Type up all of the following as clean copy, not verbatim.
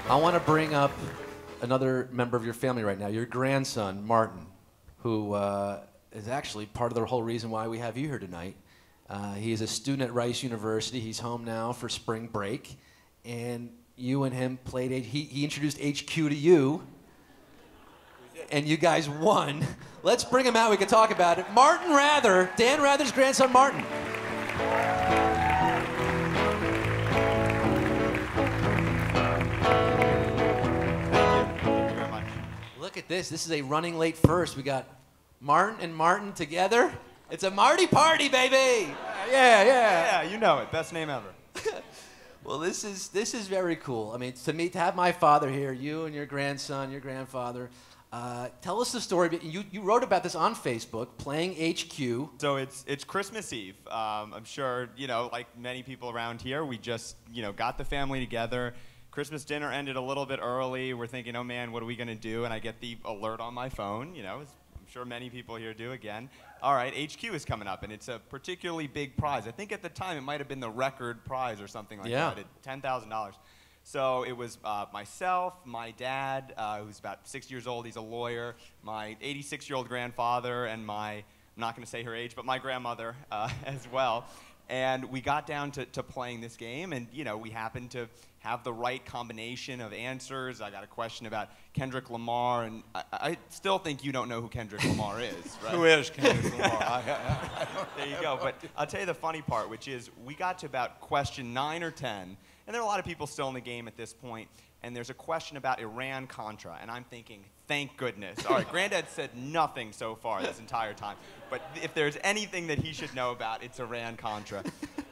I want to bring up another member of your family right now, your grandson, Martin, who is actually part of the whole reason why we have you here tonight. He is a student at Rice University. He's home now for spring break. And you and him played, he introduced HQ to you. And you guys won. Let's bring him out, we can talk about it. Martin Rather, Dan Rather's grandson, Martin. Look at this. This is a running late first. We got Martin and Martin together. It's a Marty party, baby. Yeah, you know it. Best name ever. Well, this is very cool. I mean, to have my father here, you and your grandson, your grandfather. Tell us the story. You wrote about this on Facebook, playing HQ. So it's Christmas Eve. I'm sure, like many people around here, we just, got the family together. Christmas dinner ended a little bit early. We're thinking, oh man, what are we gonna do? And I get the alert on my phone, I'm sure many people here do again. All right, HQ is coming up, and it's a particularly big prize. I think at the time it might have been the record prize or something like that, at $10,000. So it was myself, my dad, who's about 6 years old, he's a lawyer, my 86-year-old grandfather, and I'm not gonna say her age, but my grandmother as well. And we got down to playing this game, and we happened to have the right combination of answers. I got a question about Kendrick Lamar, and I still think you don't know who Kendrick Lamar is, right? Who is Kendrick Lamar? There you go. But I'll tell you the funny part, which is we got to about question 9 or 10, and there are a lot of people still in the game at this point, and there's a question about Iran-Contra, and I'm thinking, thank goodness. All right, Granddad said nothing so far this entire time, but if there's anything that he should know about, it's Iran-Contra.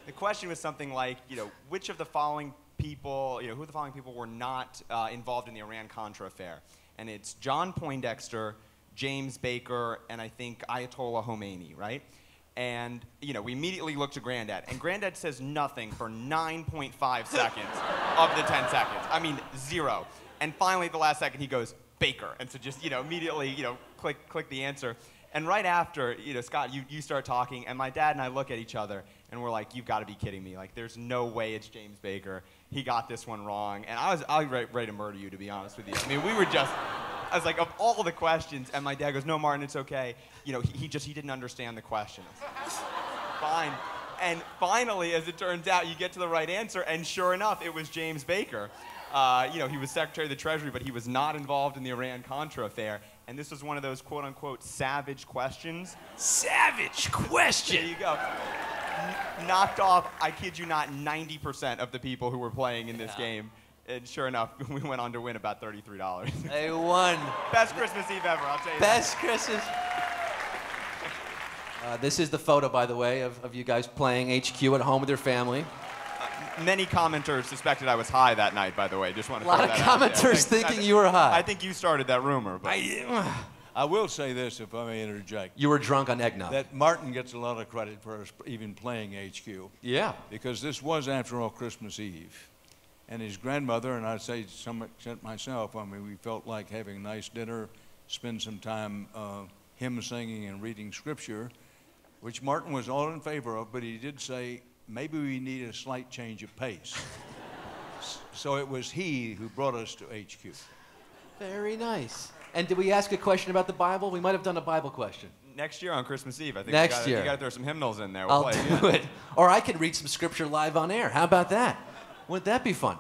The question was something like, which of the following people, who the following people were not involved in the Iran-Contra affair? And it's John Poindexter, James Baker, and I think Ayatollah Khomeini, right? And, we immediately look to Granddad, and Granddad says nothing for 9.5 seconds of the 10 seconds. I mean, 0. And finally, at the last second, he goes, Baker. And so just, immediately, click the answer. And right after, Scott, you start talking, and my dad and I look at each other, and we're like, you've got to be kidding me. Like, there's no way it's James Baker. He got this one wrong. And I was ready to murder you, to be honest with you. I mean, I was like, of all the questions, and my dad goes, no, Martin, it's okay. He didn't understand the question. Fine. And finally, as it turns out, you get to the right answer, and sure enough, it was James Baker. He was Secretary of the Treasury, but he was not involved in the Iran-Contra affair. And this was one of those quote-unquote savage questions. Savage question! There you go. Knocked off, I kid you not, 90% of the people who were playing in this game. And sure enough, we went on to win about $33. They won. Best Christmas Eve ever, I'll tell you Best Christmas. This is the photo, by the way, of you guys playing HQ at home with your family. Many commenters suspected I was high that night, by the way. Just want to throw that out there. A lot of commenters thinking you were high. I think you started that rumor. But I will say this, if I may interject. You were drunk on eggnog. That Martin gets a lot of credit for us even playing HQ. Yeah. Because this was, after all, Christmas Eve. And his grandmother, and I'd say to some extent myself, I mean, we felt like having a nice dinner, spend some time hymn singing and reading scripture, which Martin was all in favor of, but he did say, maybe we need a slight change of pace. So it was he who brought us to HQ. Very nice. And did we ask a question about the Bible? We might have done a Bible question. Next year on Christmas Eve, I think Next year. You got to throw some hymnals in there. I'll do it. Or I could read some scripture live on air. How about that? Wouldn't that be fun?